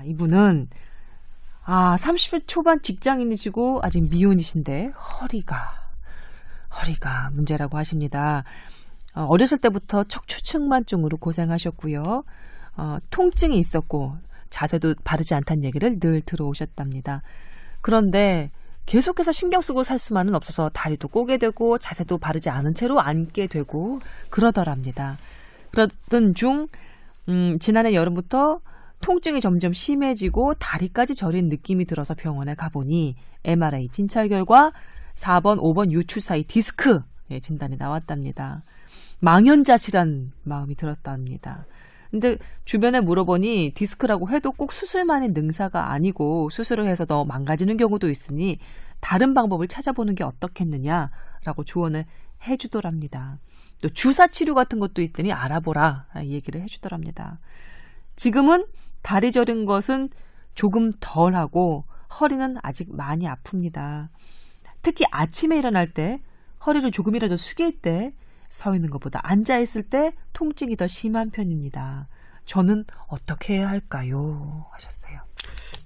이분은 30대 초반 직장인이시고 아직 미혼이신데 허리가 문제라고 하십니다. 어렸을 때부터 척추측만증으로 고생하셨고요. 통증이 있었고 자세도 바르지 않다는 얘기를 늘 들어오셨답니다. 그런데 계속해서 신경 쓰고 살 수만은 없어서 다리도 꼬게 되고 자세도 바르지 않은 채로 앉게 되고 그러더랍니다. 그러던 중 지난해 여름부터 통증이 점점 심해지고 다리까지 저린 느낌이 들어서 병원에 가보니 MRI 진찰 결과 4번, 5번 요추 사이 디스크 진단이 나왔답니다. 망연자실한 마음이 들었답니다. 근데 주변에 물어보니 디스크라고 해도 꼭 수술만의 능사가 아니고 수술을 해서 더 망가지는 경우도 있으니 다른 방법을 찾아보는 게 어떻겠느냐라고 조언을 해주더랍니다. 또 주사 치료 같은 것도 있으니 알아보라 얘기를 해주더랍니다. 지금은 다리 저린 것은 조금 덜하고 허리는 아직 많이 아픕니다. 특히 아침에 일어날 때 허리를 조금이라도 숙일 때 서 있는 것보다 앉아있을 때 통증이 더 심한 편입니다. 저는 어떻게 해야 할까요? 하셨어요.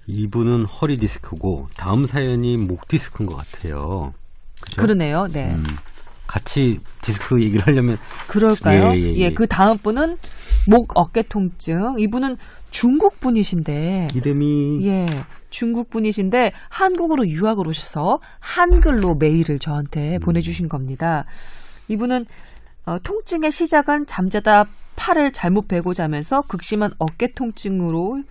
이분은 허리 디스크고 다음 사연이 목 디스크인 것 같아요. 그죠? 그러네요. 네. 같이 디스크 얘기를 하려면 그럴까요? 예, 그 다음 분은 목 어깨 통증. 이분은 중국 분이신데 이름이 중국 분이신데 한국으로 유학을 오셔서 한글로 메일을 저한테 보내주신 겁니다. 이분은 통증의 시작은 잠자다 팔을 잘못 베고 자면서 극심한 어깨 통증으로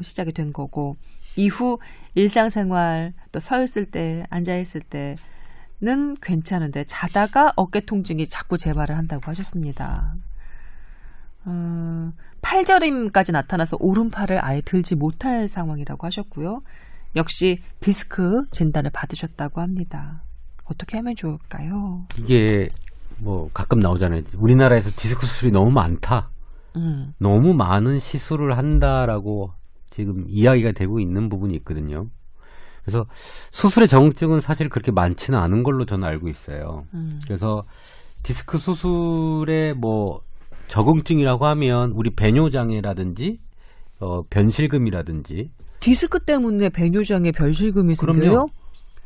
시작이 된 거고 이후 일상생활 또 서 있을 때 앉아 있을 때는 괜찮은데 자다가 어깨 통증이 자꾸 재발을 한다고 하셨습니다. 팔저림까지 나타나서 오른팔을 아예 들지 못할 상황이라고 하셨고요. 역시 디스크 진단을 받으셨다고 합니다. 어떻게 하면 좋을까요? 이게 뭐 가끔 나오잖아요. 우리나라에서 디스크 수술이 너무 많다. 너무 많은 시술을 한다라고 지금 이야기가 되고 있는 부분이 있거든요. 그래서 수술의 정증은 사실 그렇게 많지는 않은 걸로 저는 알고 있어요. 그래서 디스크 수술의 뭐 적응증이라고 하면 우리 배뇨장애라든지 변실금이라든지 디스크 때문에 배뇨장애 변실금이 생겨요?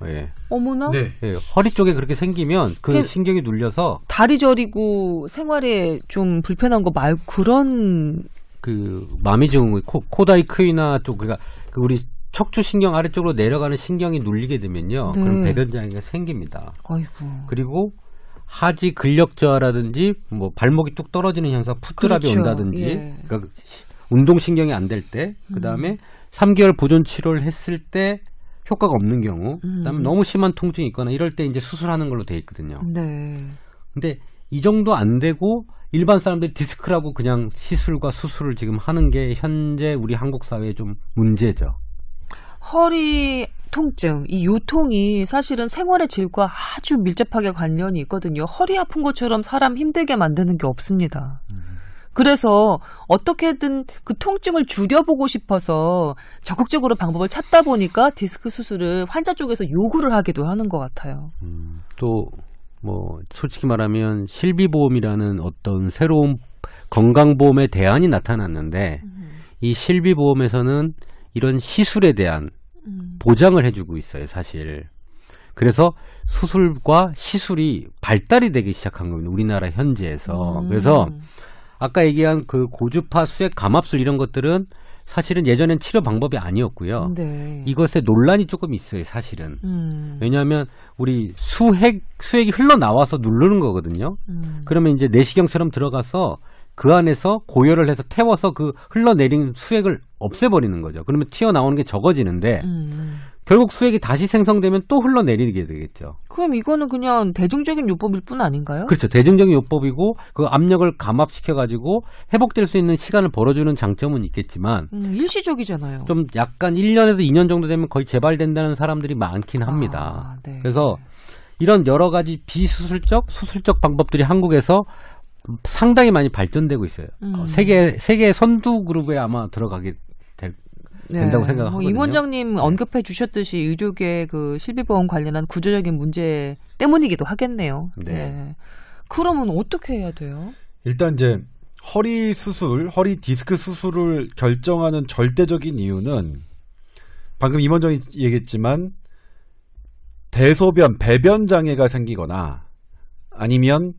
예. 어머나. 네. 예, 허리 쪽에 그렇게 생기면 그 신경이 눌려서 다리 저리고 생활에 좀 불편한 거 말고 그런 그 마미증 코다이크이나 쪽 그러니까 그 우리 척추 신경 아래쪽으로 내려가는 신경이 눌리게 되면요. 그럼 배변 장애가 생깁니다. 아이고. 그리고 하지 근력 저하라든지 뭐 발목이 뚝 떨어지는 현상, 풋드랍이 온다든지 그러니까 운동 신경이 안 될 때, 그다음에 3개월 보존 치료를 했을 때 효과가 없는 경우, 그다음에 너무 심한 통증이 있거나 이럴 때 이제 수술하는 걸로 돼 있거든요. 네. 근데 이 정도 안 되고 일반 사람들이 디스크라고 그냥 시술과 수술을 지금 하는 게 현재 우리 한국 사회의 좀 문제죠. 허리 통증, 이 요통이 사실은 생활의 질과 아주 밀접하게 관련이 있거든요. 허리 아픈 것처럼 사람 힘들게 만드는 게 없습니다. 그래서 어떻게든 그 통증을 줄여보고 싶어서 적극적으로 방법을 찾다 보니까 디스크 수술을 환자 쪽에서 요구를 하기도 하는 것 같아요. 또 뭐 솔직히 말하면 실비보험이라는 어떤 새로운 건강보험의 대안이 나타났는데 이 실비보험에서는 이런 시술에 대한 보장을 해주고 있어요, 사실. 그래서 수술과 시술이 발달이 되기 시작한 겁니다, 우리나라 현지에서. 그래서 아까 얘기한 그 고주파 수액 감압술 이런 것들은 사실은 예전엔 치료 방법이 아니었고요. 네. 이것에 논란이 조금 있어요, 사실은. 왜냐하면 우리 수액이 흘러나와서 누르는 거거든요. 그러면 이제 내시경처럼 들어가서 그 안에서 고열을 해서 태워서 그 흘러내린 수액을 없애버리는 거죠. 그러면 튀어나오는 게 적어지는데 결국 수액이 다시 생성되면 또 흘러내리게 되겠죠. 그럼 이거는 그냥 대중적인 요법일 뿐 아닌가요? 그렇죠. 대중적인 요법이고 그 압력을 감압시켜가지고 회복될 수 있는 시간을 벌어주는 장점은 있겠지만 일시적이잖아요. 좀 약간 1년에서 2년 정도 되면 거의 재발된다는 사람들이 많긴 합니다. 네. 그래서 이런 여러 가지 비수술적, 수술적 방법들이 한국에서 상당히 많이 발전되고 있어요. 세계 선두 그룹에 아마 들어가게 된다고 생각하거든요. 임 원장님 언급해 주셨듯이 의료계 그 실비보험 관련한 구조적인 문제 때문이기도 하겠네요. 네. 그러면 어떻게 해야 돼요? 일단 이제 허리 수술, 허리 디스크 수술을 결정하는 절대적인 이유는 방금 임원정이 얘기했지만 대소변, 배변 장애가 생기거나 아니면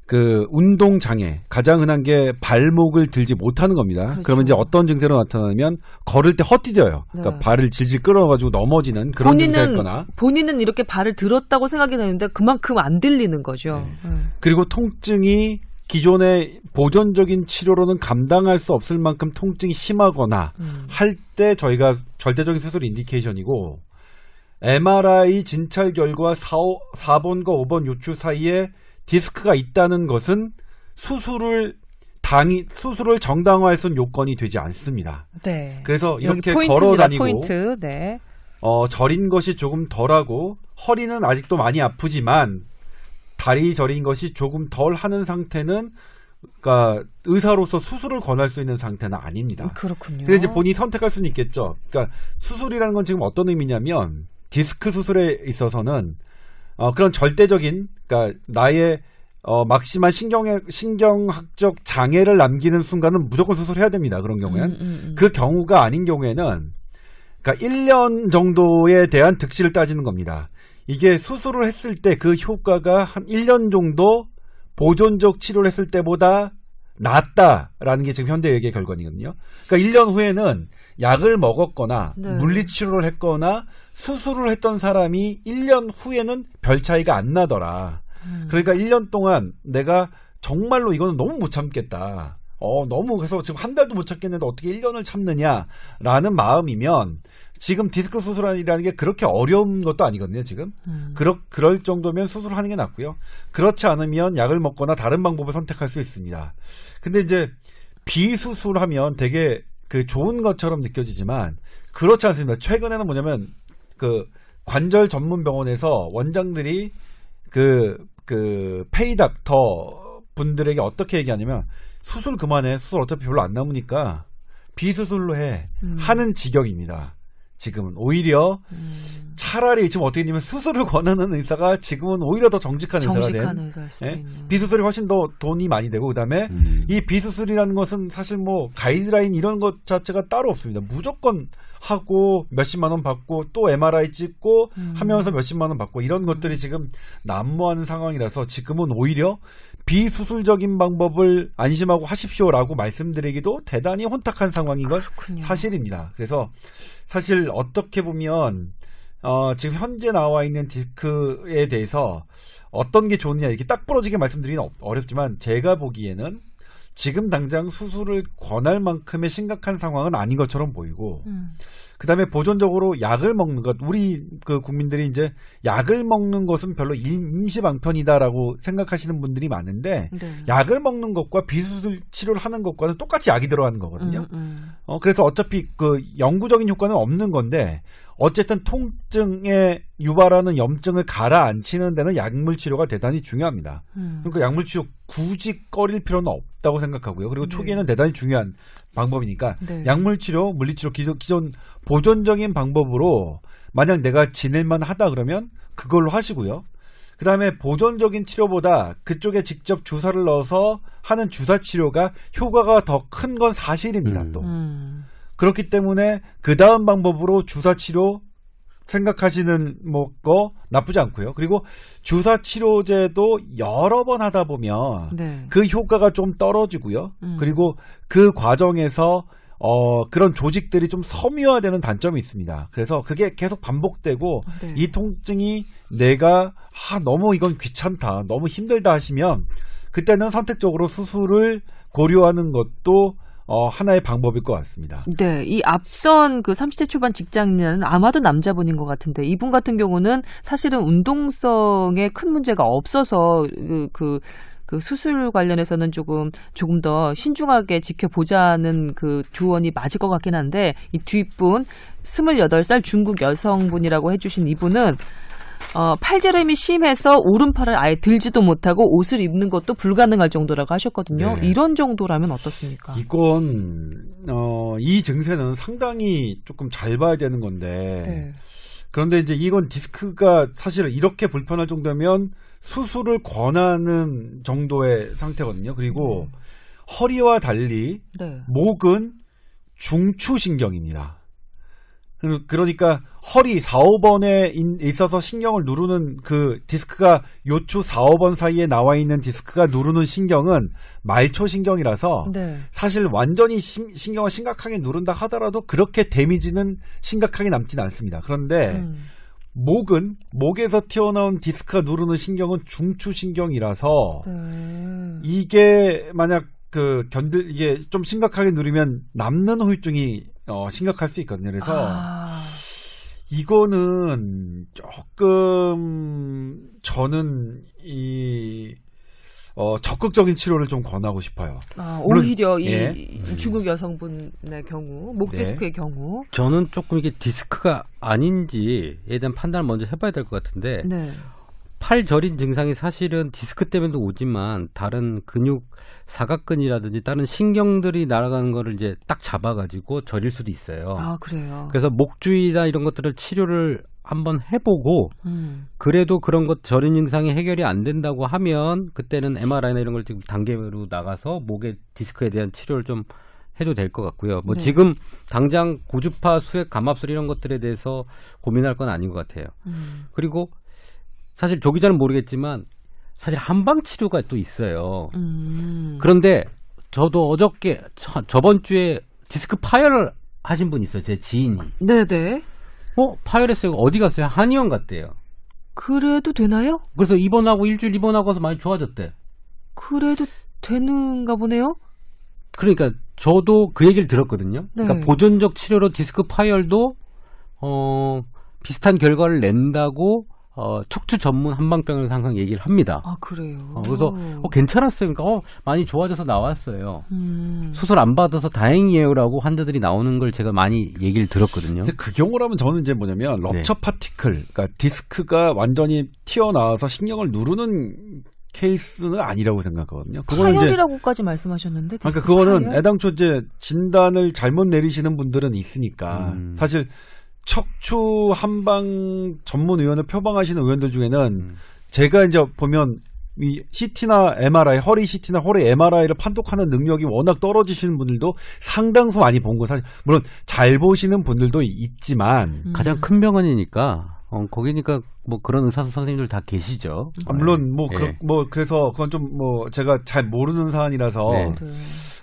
그 운동 장애, 가장 흔한 게 발목을 들지 못하는 겁니다. 그렇죠. 그러면 이제 어떤 증세로 나타나면 걸을 때 헛디뎌요. 그러니까 네. 발을 질질 끌어가지고 넘어지는 그런 증세가 있거나. 본인은 이렇게 발을 들었다고 생각이 되는데 그만큼 안 들리는 거죠. 그리고 통증이 기존의 보존적인 치료로는 감당할 수 없을 만큼 통증이 심하거나 할 때 저희가 절대적인 수술 인디케이션이고, MRI 진찰 결과 4번과 5번 요추 사이에 디스크가 있다는 것은 수술을 정당화할 수 있는 요건이 되지 않습니다. 네. 그래서 이렇게 포인트입니다. 걸어 다니고 포인트. 네. 저린 것이 조금 덜하고 허리는 아직도 많이 아프지만 다리 저린 것이 조금 덜 하는 상태는, 그러니까 의사로서 수술을 권할 수 있는 상태는 아닙니다. 그렇군요. 근데 이제 본인이 선택할 수는 있겠죠. 그러니까 수술이라는 건 지금 어떤 의미냐면 디스크 수술에 있어서는 그런 절대적인, 그러니까 나의 막심한 신경학적 장애를 남기는 순간은 무조건 수술해야 됩니다. 그런 경우에는. 그 경우가 아닌 경우에는, 그러니까 1년 정도에 대한 득실을 따지는 겁니다. 이게 수술을 했을 때 그 효과가 한 1년 정도 보존적 치료를 했을 때보다 낫다라는 게 지금 현대의학의 결론이거든요. 그러니까 1년 후에는 약을 먹었거나 네. 물리치료를 했거나 수술을 했던 사람이 1년 후에는 별 차이가 안 나더라. 그러니까 1년 동안 내가 정말로 이거는 너무 못 참겠다. 너무, 그래서 지금 한 달도 못 참겠는데 어떻게 1년을 참느냐라는 마음이면, 지금 디스크 수술이라는 게 그렇게 어려운 것도 아니거든요, 지금. 그럴 정도면 수술하는 게 낫고요. 그렇지 않으면 약을 먹거나 다른 방법을 선택할 수 있습니다. 근데 이제 비수술하면 되게 그 좋은 것처럼 느껴지지만 그렇지 않습니다. 최근에는 뭐냐면 그 관절 전문 병원에서 원장들이 그 페이닥터 분들에게 어떻게 얘기하냐면, 수술 그만해. 수술 어차피 별로 안 남으니까 비수술로 해. 하는 지경입니다. 지금은 오히려 차라리 지금 어떻게 되냐면 수술을 권하는 의사가 지금은 오히려 더 정직한 의사가 된, 비수술이 훨씬 더 돈이 많이 되고, 그다음에 이 비수술이라는 것은 사실 뭐 가이드라인 이런 것 자체가 따로 없습니다. 무조건 하고 몇십만 원 받고 또 MRI 찍고 하면서 몇십만 원 받고 이런 것들이 지금 난무하는 상황이라서 지금은 오히려 비수술적인 방법을 안심하고 하십시오라고 말씀드리기도 대단히 혼탁한 상황인 건 사실입니다. 그래서 사실 어떻게 보면 지금 현재 나와 있는 디스크에 대해서 어떤 게 좋느냐 이렇게 딱 부러지게 말씀드리기는 어렵지만, 제가 보기에는 지금 당장 수술을 권할 만큼의 심각한 상황은 아닌 것처럼 보이고, 그다음에 보존적으로 약을 먹는 것, 우리 그 국민들이 이제 약을 먹는 것은 별로 임시방편이다라고 생각하시는 분들이 많은데, 네. 약을 먹는 것과 비수술 치료를 하는 것과는 똑같이 약이 들어가는 거거든요. 그래서 어차피 그 영구적인 효과는 없는 건데, 어쨌든 통증에 유발하는 염증을 가라앉히는 데는 약물 치료가 대단히 중요합니다. 그러니까 약물 치료 굳이 꺼릴 필요는 없다고 생각하고요. 그리고 초기에는 대단히 중요한 방법이니까 약물 치료, 물리 치료, 기존 보존적인 방법으로 만약 내가 지낼만 하다 그러면 그걸로 하시고요. 그 다음에 보존적인 치료보다 그쪽에 직접 주사를 넣어서 하는 주사 치료가 효과가 더 큰 건 사실입니다. 또. 그렇기 때문에 그 다음 방법으로 주사 치료 생각하시는 거 나쁘지 않고요. 그리고 주사 치료제도 여러 번 하다 보면 그 효과가 좀 떨어지고요. 그리고 그 과정에서 그런 조직들이 좀 섬유화되는 단점이 있습니다. 그래서 그게 계속 반복되고 이 통증이 내가 너무 이건 귀찮다, 너무 힘들다 하시면 그때는 선택적으로 수술을 고려하는 것도 하나의 방법일 것 같습니다. 네, 이 앞선 그 30대 초반 직장인은 아마도 남자분인 것 같은데, 이분 같은 경우는 사실은 운동성에 큰 문제가 없어서 그 수술 관련해서는 조금 더 신중하게 지켜보자는 그 조언이 맞을 것 같긴 한데, 이 뒷분 28살 중국 여성분이라고 해주신 이분은 팔저림이 심해서 오른팔을 아예 들지도 못하고 옷을 입는 것도 불가능할 정도라고 하셨거든요. 네. 이런 정도라면 어떻습니까? 이건 이 증세는 상당히 조금 잘 봐야 되는 건데, 그런데 이제 이건 디스크가 사실 이렇게 불편할 정도면 수술을 권하는 정도의 상태거든요. 그리고 허리와 달리 네. 목은 중추신경입니다. 그러니까 허리 4, 5번에 있어서 신경을 누르는 그 디스크가 요추 4, 5번 사이에 나와 있는 디스크가 누르는 신경은 말초신경이라서 네. 사실 완전히 신경을 심각하게 누른다 하더라도 그렇게 데미지는 심각하게 남지는 않습니다. 그런데 목에서 튀어나온 디스크가 누르는 신경은 중추신경이라서 네. 이게 만약 이게 좀 심각하게 누르면 남는 후유증이 심각할 수 있거든요. 그래서 이거는 조금 저는 적극적인 치료를 좀 권하고 싶어요. 오히려 이 예. 중국 여성분의 경우, 목 디스크의 경우. 저는 조금 이게 디스크가 아닌지에 대한 판단을 먼저 해봐야 될 것 같은데 네. 팔 저린 증상이 사실은 디스크 때문에도 오지만 다른 근육 사각근이라든지 다른 신경들이 날아가는 거를 이제 딱 잡아가지고 저릴 수도 있어요. 아, 그래요. 그래서 목 주위나 이런 것들을 치료를 한번 해보고 그래도 그런 것 저린 증상이 해결이 안 된다고 하면 그때는 MRI나 이런 걸 지금 단계로 나가서 목의 디스크에 대한 치료를 좀 해도 될 것 같고요. 뭐 네. 지금 당장 고주파 수액 감압술 이런 것들에 대해서 고민할 건 아닌 것 같아요. 그리고 사실 조 기자는 모르겠지만 사실 한방 치료가 또 있어요. 그런데 저도 저번 주에 디스크 파열을 하신 분이 있어요. 제 지인이. 네네. 파열했어요. 어디 갔어요? 한의원 갔대요. 그래도 되나요? 그래서 일주일 입원하고서 많이 좋아졌대. 그래도 되는가 보네요. 그러니까 저도 그 얘기를 들었거든요. 네. 그러니까 보존적 치료로 디스크 파열도 비슷한 결과를 낸다고 척추 전문 한방병원에서 항상 얘기를 합니다. 아, 그래요? 그래서 괜찮았어요. 그러니까 많이 좋아져서 나왔어요. 수술 안 받아서 다행이에요라고 환자들이 나오는 걸 제가 많이 얘기를 들었거든요. 근데 그 경우라면 저는 이제 뭐냐면 럽처 파티클, 그러니까 디스크가 완전히 튀어나와서 신경을 누르는 케이스는 아니라고 생각하거든요. 파열이라고까지 말씀하셨는데. 그러니까 그거는 애당초 이제 진단을 잘못 내리시는 분들은 있으니까 사실 척추 한방 전문 의원을 표방하시는 의원들 중에는 제가 이제 보면 이 CT나 MRI, 허리 CT나 허리 MRI를 판독하는 능력이 워낙 떨어지시는 분들도 상당수 많이 본 거 사실 물론 잘 보시는 분들도 있지만 가장 큰 병원이니까 거기니까 뭐 그런 의사 선생님들 다 계시죠. 물론 예. 그래서 그건 좀 제가 잘 모르는 사안이라서 네.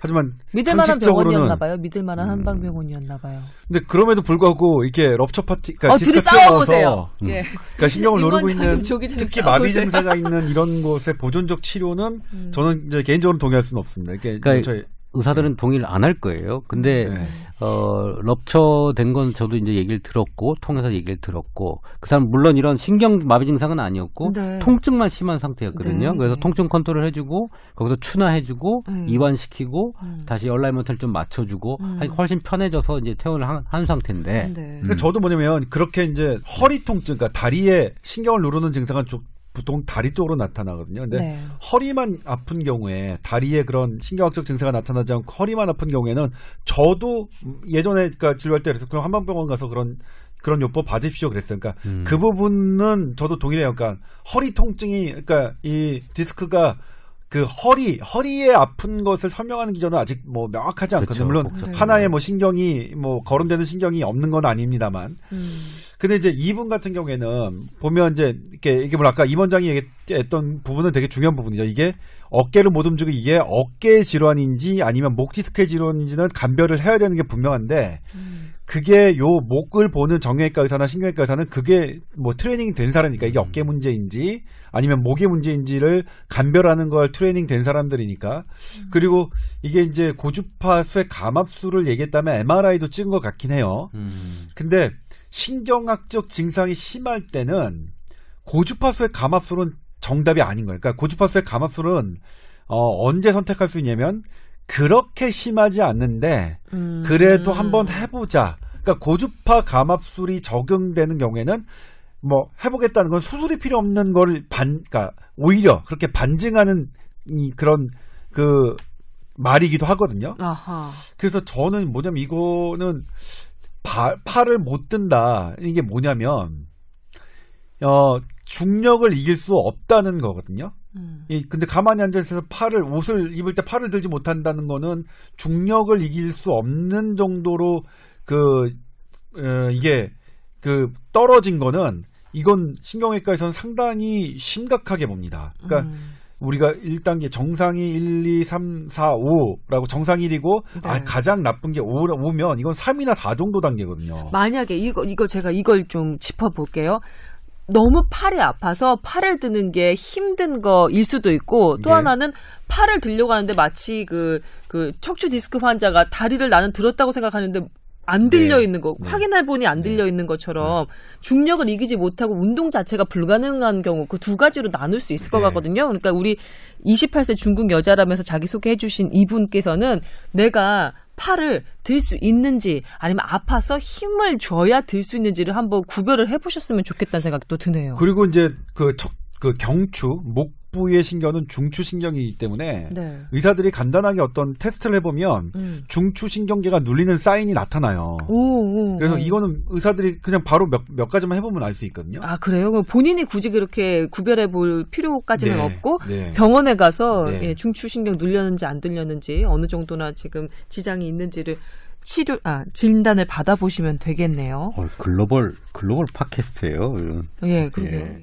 하지만 믿을만한 병원이었나 봐요. 믿을만한 한방병원이었나 봐요. 근데 그럼에도 불구하고 이렇게 럽처 파티, 그러니까 둘이 싸워보세요. 예. 그러니까 신경을 누르고 있는 특히 마비 싸워보세요. 증세가 있는 이런 곳의 보존적 치료는 저는 이제 개인적으로 동의할 수는 없습니다. 그러니까 의사들은 동의를 안 할 거예요. 근데 네. 럽처 된 건 저도 이제 얘기를 들었고 통해서 얘기를 들었고 그 사람 물론 이런 신경 마비 증상은 아니었고 네. 통증만 심한 상태였거든요. 네. 그래서 통증 컨트롤 해주고 거기서 추나해주고 이완시키고 다시 얼라이먼트를 좀 맞춰주고 훨씬 편해져서 이제 퇴원을 한 상태인데. 네. 그러니까 저도 뭐냐면 그렇게 이제 허리 통증, 그러니까 다리에 신경을 누르는 증상은 보통 다리 쪽으로 나타나거든요. 근데 네. 허리만 아픈 경우에 다리에 그런 신경학적 증세가 나타나지 않고 허리만 아픈 경우에는 저도 예전에 그러니까 진료할 때 그래서 그냥 한방병원 가서 그런 요법 받으십시오 그랬어요. 그러니까 그 부분은 저도 동일해요. 그러니까 허리 통증이 그러니까 이 디스크가 그 허리에 아픈 것을 설명하는 기준은 아직 뭐 명확하지 않거든요. 물론 네. 하나의 뭐 신경이 뭐 거론되는 신경이 없는 건 아닙니다만. 근데 이제 이분 같은 경우에는 보면 이제 이게 뭐 아까 임 원장이 얘기했던 부분은 되게 중요한 부분이죠. 이게 어깨를 못 움직이고 이게 어깨 질환인지 아니면 목 디스크 질환인지는 감별을 해야 되는 게 분명한데 그게 요 목을 보는 정형외과 의사나 신경외과 의사는 그게 뭐 트레이닝 된 사람이니까 이게 어깨 문제인지 아니면 목의 문제인지를 감별하는 걸 트레이닝 된 사람들이니까 그리고 이게 이제 고주파 수액 감압술을 얘기했다면 MRI도 찍은 것 같긴 해요. 근데 신경학적 증상이 심할 때는 고주파 수액 감압술은 정답이 아닌 거예요. 그러니까 고주파 수액 감압술은 언제 선택할 수 있냐면 그렇게 심하지 않는데 그래도 한번 해보자. 그러니까 고주파 감압술이 적용되는 경우에는 뭐 해보겠다는 건 수술이 필요 없는 거를 그러니까 오히려 그렇게 반증하는 그런 그 말이기도 하거든요. 아하. 그래서 저는 뭐냐면 이거는 팔을 못 든다. 이게 뭐냐면 중력을 이길 수 없다는 거거든요. 근데 가만히 앉아있어서 옷을 입을 때 팔을 들지 못한다는 거는 중력을 이길 수 없는 정도로 이게 떨어진 거는 이건 신경외과에서는 상당히 심각하게 봅니다. 그러니까 우리가 1단계 정상이 1, 2, 3, 4, 5라고 정상이 1이고 네. 가장 나쁜 게 5면 이건 3이나 4 정도 단계거든요. 만약에 제가 이걸 좀 짚어볼게요. 너무 팔이 아파서 팔을 드는 게 힘든 거일 수도 있고 또 네. 하나는 팔을 들려고 하는데 마치 그 척추 디스크 환자가 다리를 나는 들었다고 생각하는데 안 들려 있는 거, 확인해보니 안 들려 있는 것처럼 중력을 이기지 못하고 운동 자체가 불가능한 경우 그 두 가지로 나눌 수 있을 것 같거든요. 그러니까 우리 28세 중국 여자라면서 자기소개해주신 이분께서는 내가 팔을 들 수 있는지 아니면 아파서 힘을 줘야 들 수 있는지를 한번 구별을 해보셨으면 좋겠다는 생각도 드네요. 그리고 이제 경추, 목 부위의 신경은 중추신경이기 때문에 의사들이 간단하게 어떤 테스트를 해보면 중추신경계가 눌리는 사인이 나타나요. 그래서 이거는 의사들이 그냥 바로 몇 가지만 해보면 알 수 있거든요. 아, 그래요? 그럼 본인이 굳이 그렇게 구별해 볼 필요까지는 없고 병원에 가서 중추신경 눌렸는지 안 눌렸는지 어느 정도나 지금 지장이 있는지를 진단을 받아보시면 되겠네요. 글로벌 팟캐스트예요. 예, 그러게요.